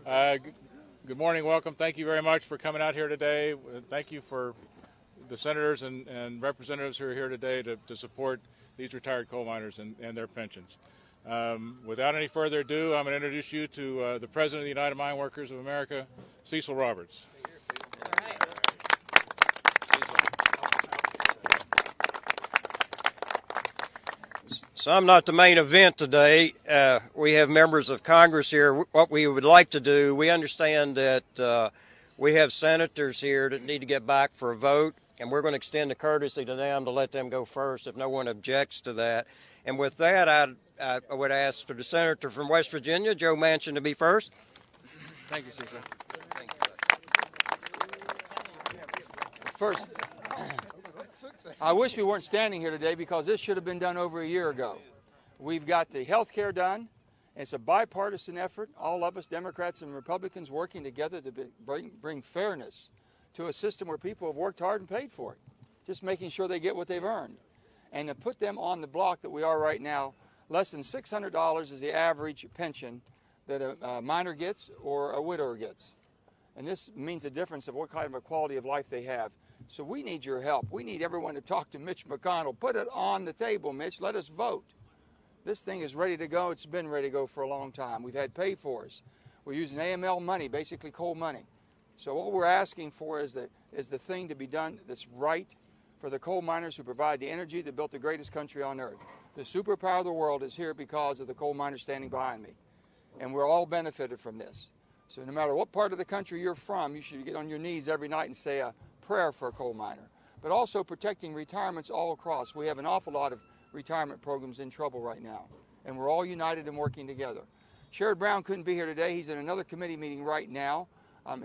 Good morning, welcome. Thank you very much for coming out here today. Thank you for the senators and representatives who are here today to support these retired coal miners and their pensions. Without any further ado, I'm going to introduce you to the President of the United Mine Workers of America, Sewell Roberts. So I'm not the main event today. We have members of Congress here. What we would like to do, we understand that we have senators here that need to get back for a vote, and we're going to extend the courtesy to them to let them go first if no one objects to that. And with that, I would ask for the senator from West Virginia, Joe Manchin, to be first. Thank you, Cecil. First, I wish we weren't standing here today because this should have been done over a year ago. We've got the health care done. It's a bipartisan effort, all of us, Democrats and Republicans, working together to bring fairness to a system where people have worked hard and paid for it, just making sure they get what they've earned. And to put them on the block that we are right now, less than $600 is the average pension that a miner gets or a widower gets. And this means a difference of what kind of a quality of life they have. So we need your help. We need everyone to talk to Mitch McConnell. Put it on the table, Mitch. Let us vote. This thing is ready to go. It's been ready to go for a long time. We've had pay-fors. We're using AML money, basically coal money. So what we're asking for is the thing to be done that's right for the coal miners who provide the energy that built the greatest country on earth. The superpower of the world is here because of the coal miners standing behind me. And we're all benefited from this. So no matter what part of the country you're from, you should get on your knees every night and say a prayer for a coal miner. But also protecting retirements all across. We have an awful lot of retirement programs in trouble right now. And we're all united and working together. Sherrod Brown couldn't be here today. He's in another committee meeting right now.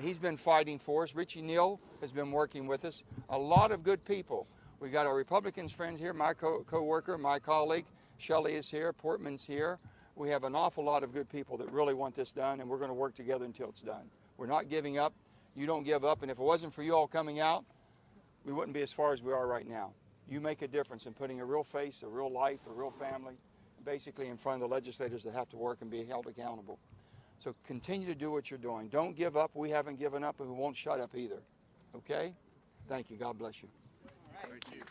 He's been fighting for us. Richie Neal has been working with us. A lot of good people. We got our Republicans friends here, my co-worker, my colleague. Shelley is here. Portman's here. We have an awful lot of good people that really want this done, and we're going to work together until it's done. We're not giving up. You don't give up. And if it wasn't for you all coming out, we wouldn't be as far as we are right now. You make a difference in putting a real face, a real life, a real family, basically in front of the legislators that have to work and be held accountable. So continue to do what you're doing. Don't give up. We haven't given up, and we won't shut up either. Okay? Thank you. God bless you. All right. Thank you.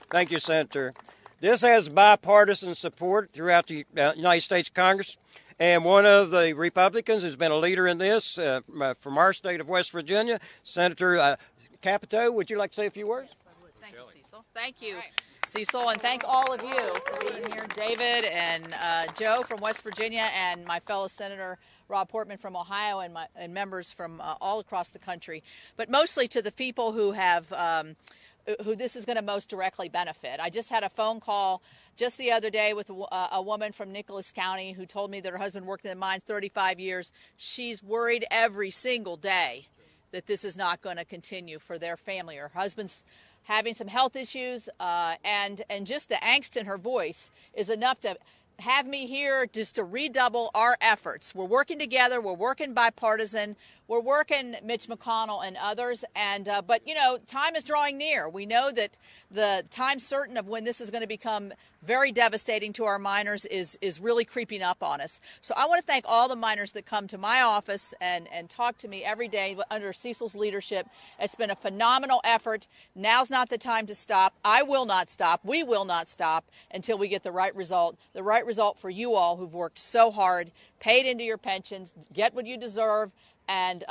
Thank you, Senator. This has bipartisan support throughout the United States Congress. And one of the Republicans who's been a leader in this from our state of West Virginia, Senator Capito, would you like to say a few words? Thank you, Cecil. Thank you, Cecil, and thank all of you for being here. David and Joe from West Virginia and my fellow Senator Rob Portman from Ohio and members from all across the country. But mostly to the people who have who this is going to most directly benefit. I just had a phone call just the other day with a woman from Nicholas County who told me that her husband worked in the mines 35 years. She's worried every single day that this is not going to continue for their family. Her husband's having some health issues, and just the angst in her voice is enough to have me here just to redouble our efforts. We're working together. We're working bipartisan. We're working Mitch McConnell and others. And but, you know, time is drawing near. We know that the time certain of when this is going to become very devastating to our miners is really creeping up on us. So I want to thank all the miners that come to my office and talk to me every day under Cecil's leadership. It's been a phenomenal effort. Now's not the time to stop. I will not stop. We will not stop until we get the right result for you all who've worked so hard, paid into your pensions, get what you deserve, and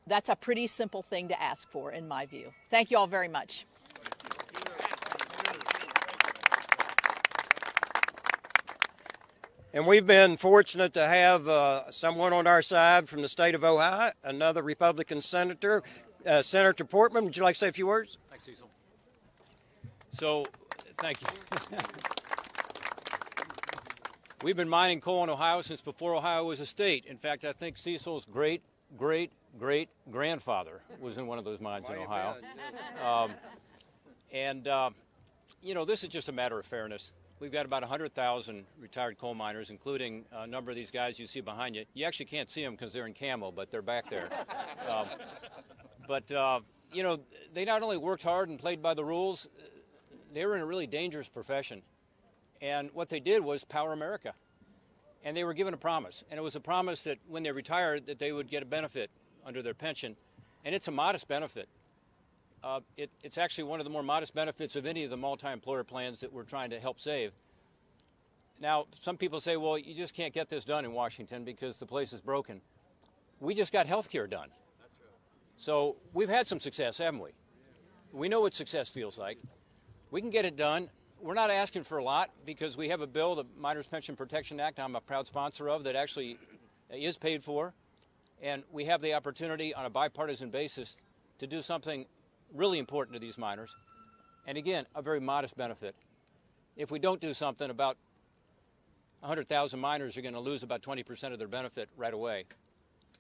that's a pretty simple thing to ask for, in my view. Thank you all very much. And we've been fortunate to have someone on our side from the state of Ohio, another Republican senator, Senator Portman. Would you like to say a few words? Thanks, Cecil. So, thank you. We've been mining coal in Ohio since before Ohio was a state. In fact, I think Cecil's great-great-great-grandfather was in one of those mines in Ohio. You know, this is just a matter of fairness. We've got about 100,000 retired coal miners, including a number of these guys you see behind you. You actually can't see them because they're in camo, but they're back there. You know, they not only worked hard and played by the rules, they were in a really dangerous profession. And what they did was power America. and they were given a promise. And it was a promise that when they retired that they would get a benefit under their pension. And it's a modest benefit. It's actually one of the more modest benefits of any of the multi-employer plans that we're trying to help save. Now, some people say, well, you just can't get this done in Washington because the place is broken. We just got health care done. So we've had some success, haven't we? We know what success feels like. We can get it done. We're not asking for a lot because we have a bill, the Miners Pension Protection Act, I'm a proud sponsor of, that actually is paid for. And we have the opportunity on a bipartisan basis to do something really important to these miners. And again, a very modest benefit. If we don't do something, about 100,000 miners are going to lose about 20% of their benefit right away.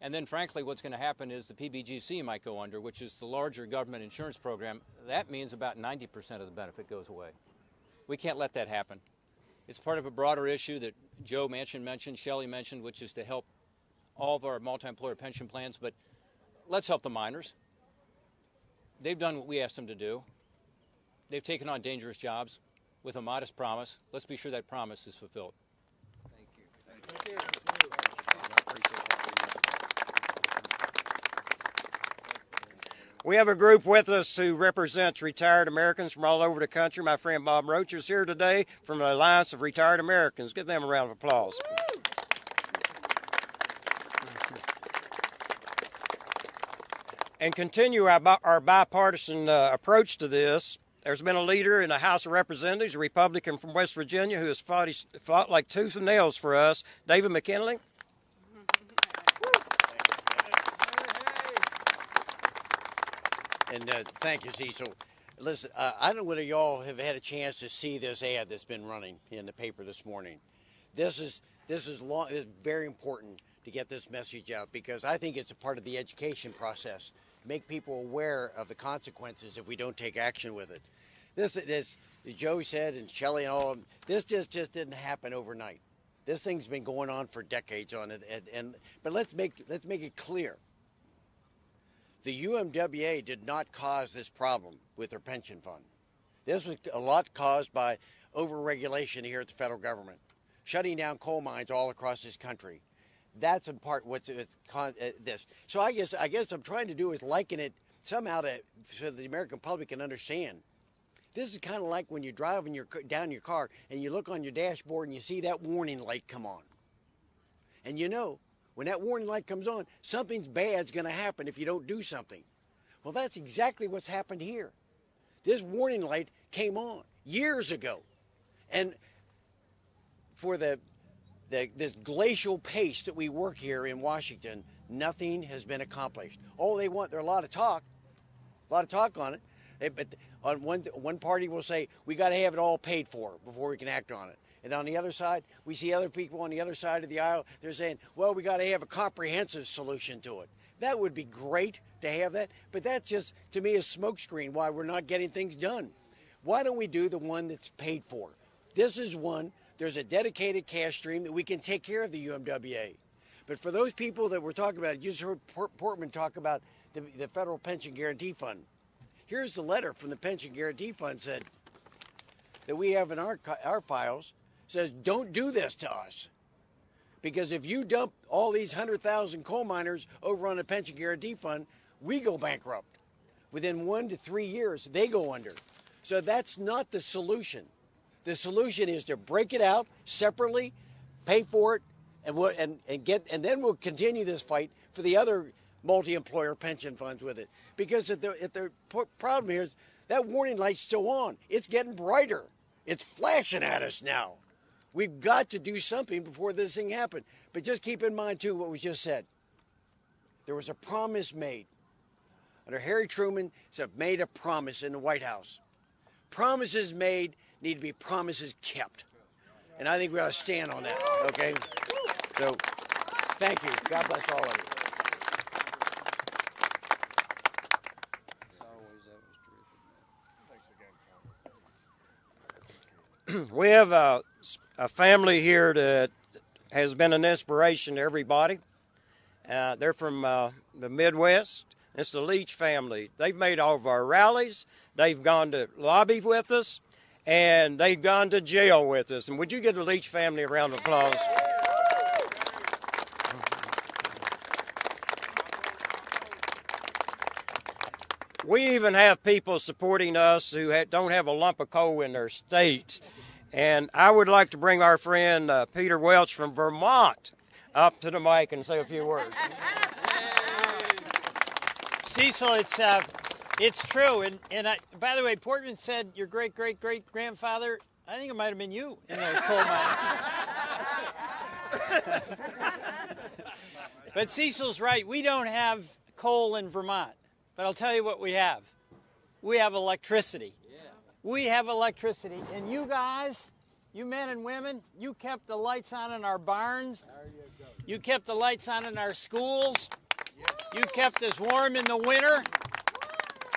And then, frankly, what's going to happen is the PBGC might go under, which is the larger government insurance program. That means about 90% of the benefit goes away. We can't let that happen. It's part of a broader issue that Joe Manchin mentioned, Shelley mentioned, which is to help all of our multi-employer pension plans. But let's help the miners. They've done what we asked them to do. They've taken on dangerous jobs with a modest promise. Let's be sure that promise is fulfilled. Thank you. We have a group with us who represents retired Americans from all over the country. My friend Bob Roach is here today from the Alliance of Retired Americans. Give them a round of applause. And continue our bipartisan approach to this. There's been a leader in the House of Representatives, a Republican from West Virginia, who has fought like tooth and nails for us, David McKinley. And thank you, Cecil. Listen, I don't know whether y'all have had a chance to see this ad that's been running in the paper this morning. This is very important to get this message out because I think it's a part of the education process. Make people aware of the consequences if we don't take action with it. This as Joe said, and Shelley and all of them, this just didn't happen overnight. This thing's been going on for decades on it. But let's make it clear. The UMWA did not cause this problem with their pension fund. This was a lot caused by overregulation here at the federal government, shutting down coal mines all across this country. That's in part what's this. So I guess I'm trying to do is liken it somehow so the American public can understand. This is kind of like when you're driving down your car and you look on your dashboard and you see that warning light come on. And you know, when that warning light comes on, something's bad's going to happen if you don't do something. Well, that's exactly what's happened here. This warning light came on years ago. And for this glacial pace that we work here in Washington, nothing has been accomplished. All they want, there's a lot of talk on it. But on one party will say, we got to have it all paid for before we can act on it. And on the other side, we see other people on the other side of the aisle, they're saying, well, we got to have a comprehensive solution to it. That would be great to have that, but that's just, to me, a smokescreen why we're not getting things done. Why don't we do the one that's paid for? This is one, there's a dedicated cash stream that we can take care of the UMWA. But for those people that we're talking about, you just heard Portman talk about the Federal Pension Guarantee Fund. Here's the letter from the Pension Guarantee Fund said that we have in our files. Says, don't do this to us. Because if you dump all these 100,000 coal miners over on the Pension Guarantee Fund, we go bankrupt. Within 1 to 3 years, they go under. So that's not the solution. The solution is to break it out separately, pay for it, and then we'll continue this fight for the other multi-employer pension funds with it. Because if the problem here is that warning light's still on. It's getting brighter. It's flashing at us now. We've got to do something before this thing happened. But just keep in mind, too, what was just said. There was a promise made. Under Harry Truman, made a promise in the White House. Promises made need to be promises kept. And I think we ought to stand on that, okay? So, thank you. God bless all of you. We have a family here that has been an inspiration to everybody. They're from the Midwest. It's the Leach family. They've made all of our rallies. They've gone to lobby with us, and they've gone to jail with us. And would you give the Leach family a round of applause? We even have people supporting us who don't have a lump of coal in their states. And I would like to bring our friend Peter Welch from Vermont up to the mic and say a few words. Cecil, it's true. And by the way, Portman said your great-great-great-grandfather, I think it might have been you in those coal mines. But Cecil's right. We don't have coal in Vermont. But I'll tell you what we have. We have electricity. Yeah. We have electricity. And you guys, you men and women, you kept the lights on in our barns. You kept the lights on in our schools. You kept us warm in the winter.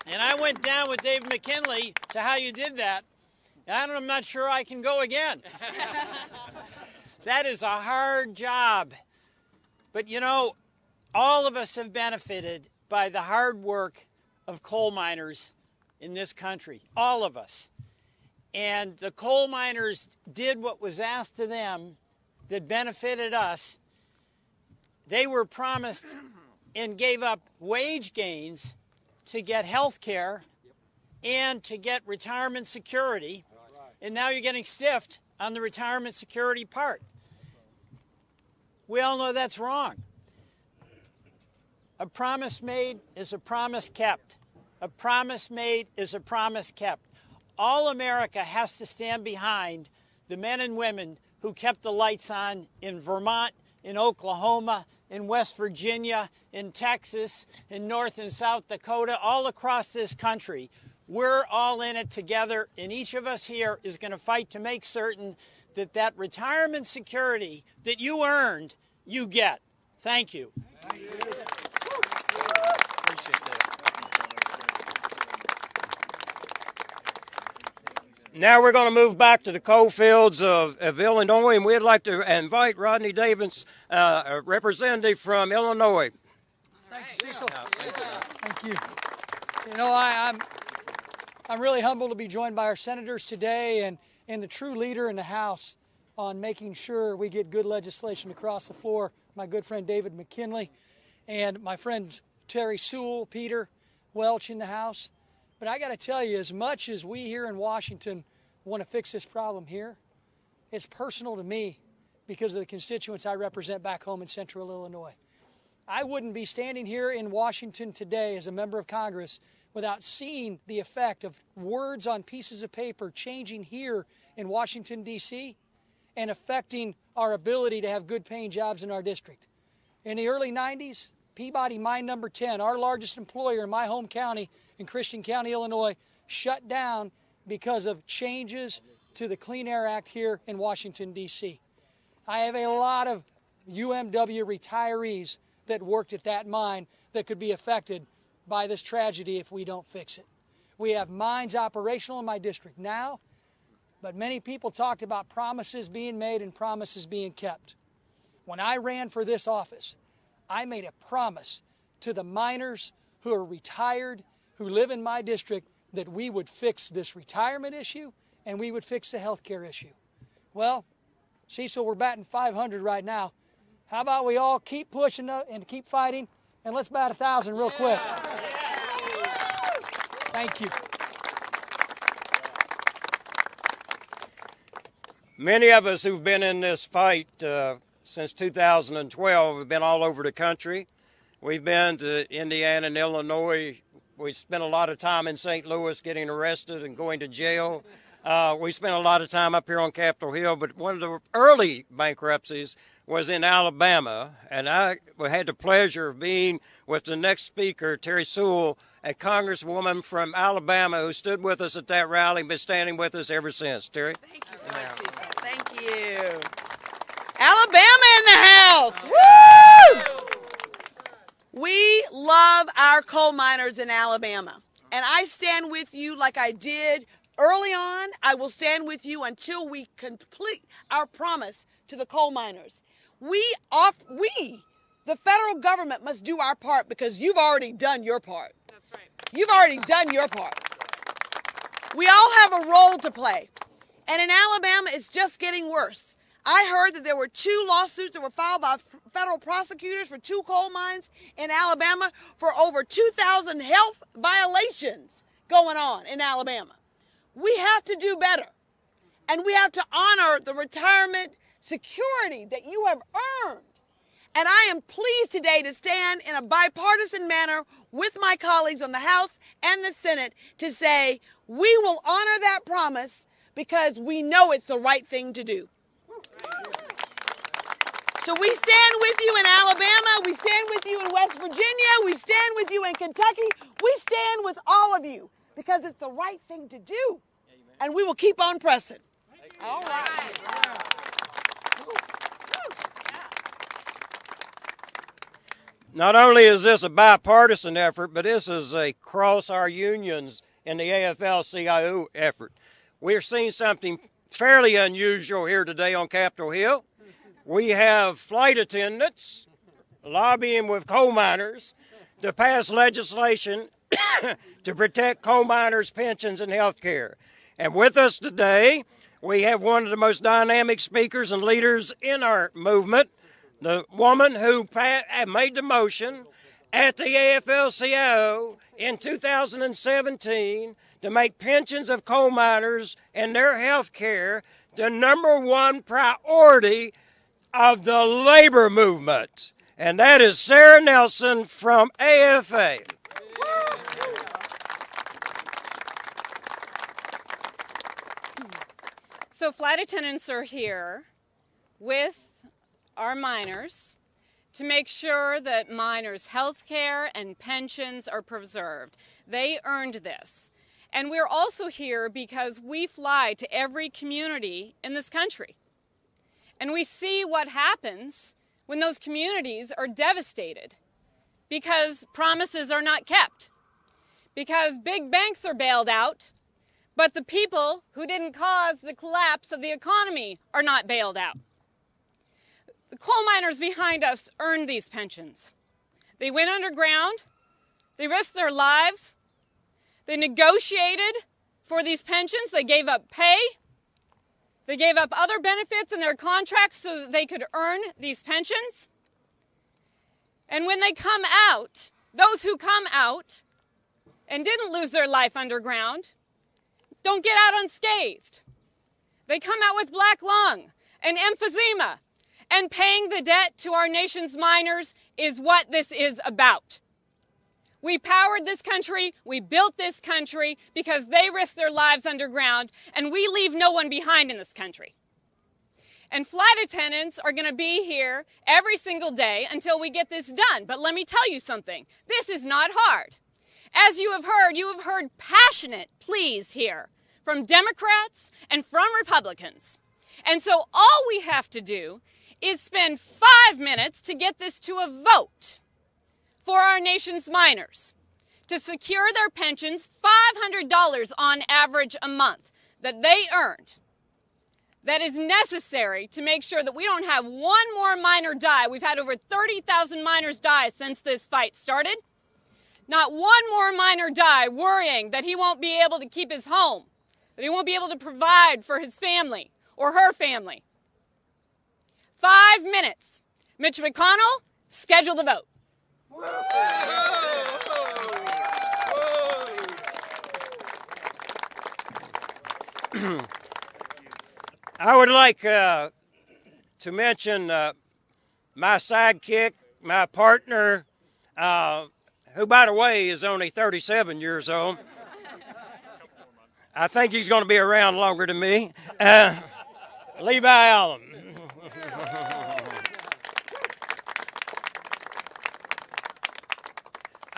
And I went down with Dave McKinley to how you did that. And I'm not sure I can go again. That is a hard job. But you know, all of us have benefited by the hard work of coal miners in this country. All of us. And the coal miners did what was asked of them that benefited us. They were promised and gave up wage gains to get health care and to get retirement security. And now you're getting stiffed on the retirement security part. We all know that's wrong. A promise made is a promise kept. A promise made is a promise kept. All America has to stand behind the men and women who kept the lights on in Vermont, in Oklahoma, in West Virginia, in Texas, in North and South Dakota, all across this country. We're all in it together, and each of us here is going to fight to make certain that that retirement security that you earned, you get. Thank you. Thank you. Now we're going to move back to the coal fields of Illinois, and we'd like to invite Rodney Davis, a representative from Illinois. Thank you, Cecil. Thank you. You know, I'm really humbled to be joined by our senators today and the true leader in the House on making sure we get good legislation across the floor. My good friend David McKinley and my friends Terry Sewell, Peter Welch in the House. But I got to tell you, as much as we here in Washington want to fix this problem here, it's personal to me because of the constituents I represent back home in central Illinois. I wouldn't be standing here in Washington today as a member of Congress without seeing the effect of words on pieces of paper changing here in Washington, D.C., and affecting our ability to have good paying jobs in our district. In the early 90s, Peabody Mine Number 10, our largest employer in my home county, in Christian County, Illinois, shut down because of changes to the Clean Air Act here in Washington, D.C. I have a lot of UMWA retirees that worked at that mine that could be affected by this tragedy if we don't fix it. We have mines operational in my district now, but many people talked about promises being made and promises being kept. When I ran for this office, I made a promise to the miners who are retired, who live in my district, that we would fix this retirement issue and we would fix the health care issue. Well, Cecil, we're batting 500 right now. How about we all keep pushing and keep fighting, and let's bat 1,000 real quick. Thank you. Many of us who've been in this fight since 2012 have been all over the country. We've been to Indiana and Illinois. We spent a lot of time in St. Louis getting arrested and going to jail. We spent a lot of time up here on Capitol Hill, but one of the early bankruptcies was in Alabama, and I had the pleasure of being with the next speaker, Terry Sewell, a congresswoman from Alabama who stood with us at that rally and been standing with us ever since. Terry? Thank you so much, Cecil. Thank you. Alabama in the house. Woo! We love our coal miners in Alabama, and I stand with you like I did early on. I will stand with you until we complete our promise to the coal miners. We, the federal government, must do our part because you've already done your part. That's right. You've already done your part. We all have a role to play, and in Alabama, it's just getting worse. I heard that there were 2 lawsuits that were filed by federal prosecutors for 2 coal mines in Alabama for over 2,000 health violations going on in Alabama. We have to do better, and we have to honor the retirement security that you have earned. And I am pleased today to stand in a bipartisan manner with my colleagues on the House and the Senate to say we will honor that promise because we know it's the right thing to do. So we stand with you in Alabama, we stand with you in West Virginia, we stand with you in Kentucky, we stand with all of you because it's the right thing to do. And we will keep on pressing. All right. Not only is this a bipartisan effort, but this is a cross our unions in the AFL-CIO effort. We're seeing something fairly unusual here today on Capitol Hill. We have flight attendants lobbying with coal miners to pass legislation to protect coal miners' pensions and health care. And with us today, we have one of the most dynamic speakers and leaders in our movement, the woman who made the motion at the AFL-CIO in 2017 to make pensions of coal miners and their health care the #1 priority of the labor movement. And that is Sarah Nelson from AFA. So flight attendants are here with our miners to make sure that miners' health care and pensions are preserved. They earned this. And we're also here because we fly to every community in this country. And we see what happens when those communities are devastated because promises are not kept, because big banks are bailed out, but the people who didn't cause the collapse of the economy are not bailed out. The coal miners behind us earned these pensions. They went underground, they risked their lives, they negotiated for these pensions, they gave up pay, they gave up other benefits in their contracts so that they could earn these pensions. And when they come out, those who come out and didn't lose their life underground don't get out unscathed. They come out with black lung and emphysema, and paying the debt to our nation's miners is what this is about. We powered this country, we built this country because they risked their lives underground, and we leave no one behind in this country. And flight attendants are going to be here every single day until we get this done. But let me tell you something, this is not hard. As you have heard passionate pleas here from Democrats and from Republicans. And so all we have to do is spend 5 minutes to get this to a vote for our nation's miners to secure their pensions, $500 on average a month that they earned. That is necessary to make sure that we don't have one more miner die. We've had over 30,000 miners die since this fight started. Not one more miner die worrying that he won't be able to keep his home, that he won't be able to provide for his family or her family. 5 minutes. Mitch McConnell, schedule the vote. I would like to mention my sidekick, my partner, who, by the way, is only 37 years old. I think he's going to be around longer than me. Levi Allen.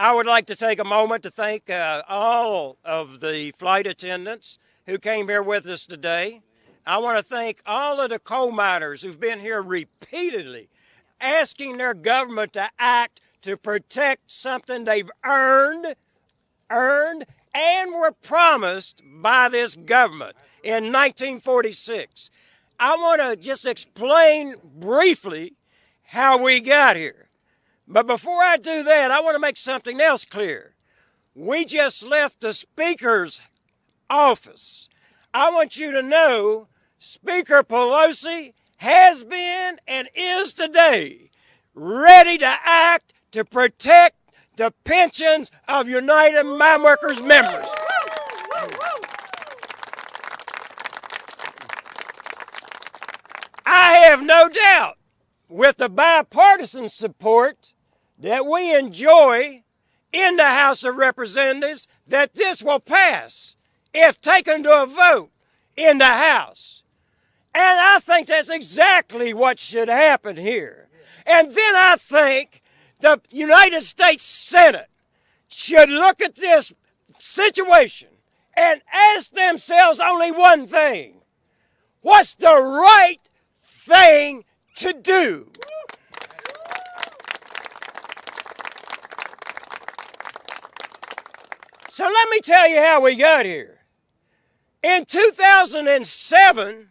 I would like to take a moment to thank all of the flight attendants who came here with us today. I want to thank all of the coal miners who've been here repeatedly asking their government to act to protect something they've earned, and were promised by this government in 1946. I want to just explain briefly how we got here. But before I do that, I want to make something else clear. We just left the Speaker's office. I want you to know Speaker Pelosi has been and is today ready to act to protect the pensions of United Mine Workers members. I have no doubt, with the bipartisan support that we enjoy in the House of Representatives, that this will pass if taken to a vote in the House. And I think that's exactly what should happen here. And then I think the United States Senate should look at this situation and ask themselves only one thing: what's the right thing to do? So let me tell you how we got here. In 2007,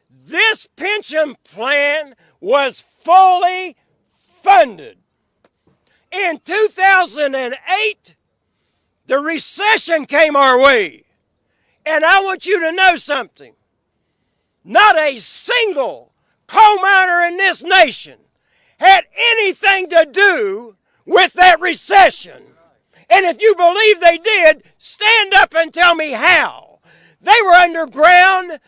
this pension plan was fully funded. In 2008, the recession came our way. And I want you to know something. Not a single coal miner in this nation had anything to do with that recession. And if you believe they did, stand up and tell me how. They were underground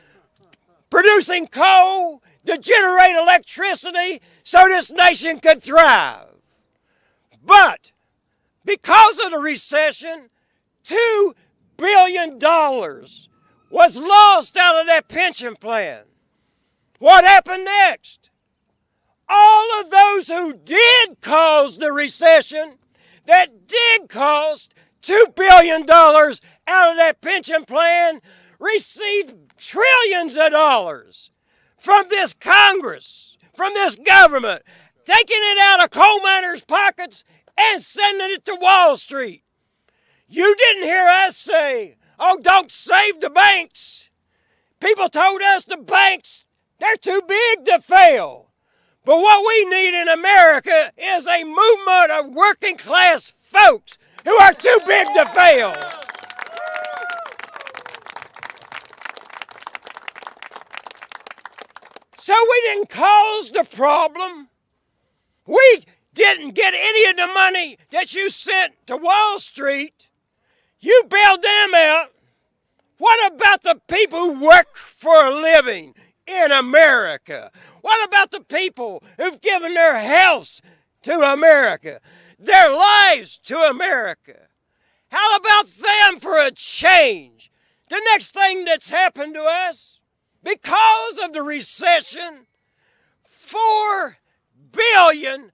producing coal to generate electricity so this nation could thrive. But because of the recession, $2 billion was lost out of that pension plan. What happened next? All of those who did cause the recession, that did cost $2 billion out of that pension plan, received trillions of dollars from this Congress, from this government, taking it out of coal miners' pockets and sending it to Wall Street. You didn't hear us say, oh, don't save the banks. People told us the banks, they're too big to fail. But what we need in America is a movement of working class folks who are too big to fail. So we didn't cause the problem. We didn't get any of the money that you sent to Wall Street. You bailed them out. What about the people who work for a living in America? What about the people who've given their health to America, their lives to America? How about them for a change? The next thing that's happened to us, because of the recession, $4 billion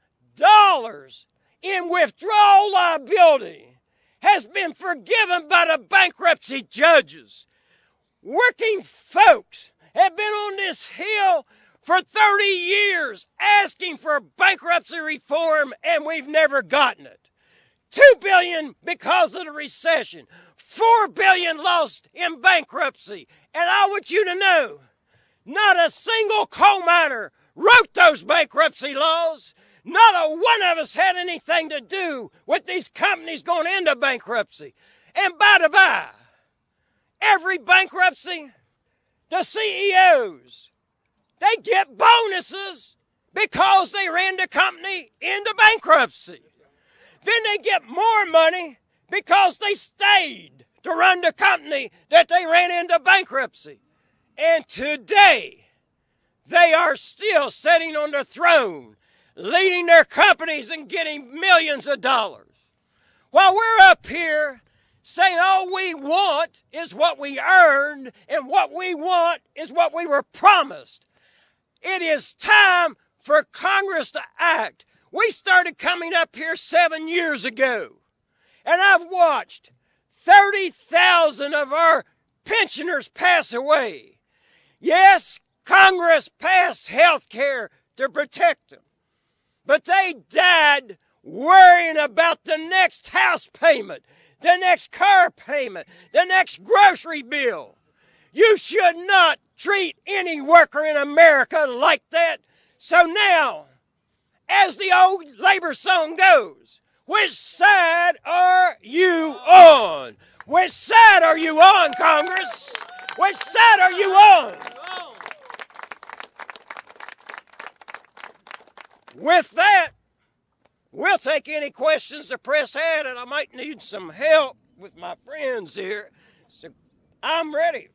in withdrawal liability has been forgiven by the bankruptcy judges. Working folks have been on this hill for 30 years asking for bankruptcy reform, and we've never gotten it. $2 billion because of the recession. $4 billion lost in bankruptcy. And I want you to know, not a single coal miner wrote those bankruptcy laws. Not a one of us had anything to do with these companies going into bankruptcy. And by the by, every bankruptcy, the CEOs, they get bonuses because they ran the company into bankruptcy. Then they get more money because they stayed to run the company that they ran into bankruptcy. And today, they are still sitting on the throne, leading their companies and getting millions of dollars. While we're up here saying all we want is what we earned and what we want is what we were promised. It is time for Congress to act. We started coming up here 7 years ago, and I've watched 30,000 of our pensioners pass away. Yes, Congress passed health care to protect them, but they died worrying about the next house payment, the next car payment, the next grocery bill. You should not treat any worker in America like that. So now, as the old labor song goes, which side are you on? Which side are you on, Congress? Which side are you on? With that, we'll take any questions the press had, and I might need some help with my friends here. So I'm ready.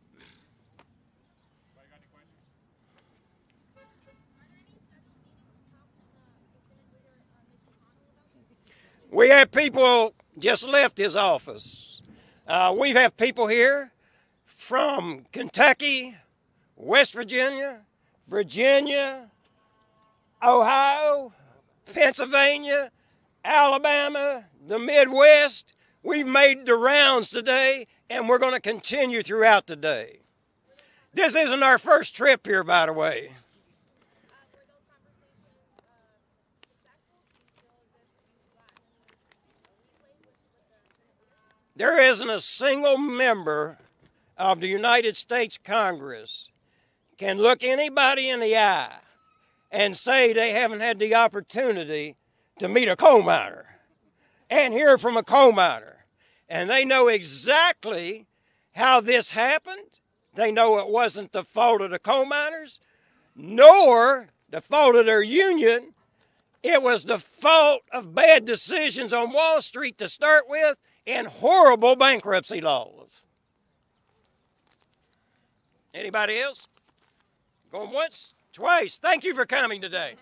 We have people just left his office. We have people here from Kentucky, West Virginia, Virginia, Ohio, Pennsylvania, Alabama, the Midwest. We've made the rounds today, and we're going to continue throughout the day. This isn't our first trip here, by the way. There isn't a single member of the United States Congress can look anybody in the eye and say they haven't had the opportunity to meet a coal miner and hear from a coal miner. And they know exactly how this happened. They know it wasn't the fault of the coal miners, nor the fault of their union. It was the fault of bad decisions on Wall Street to start with and horrible bankruptcy laws. Anybody else? Going once, twice. Thank you for coming today.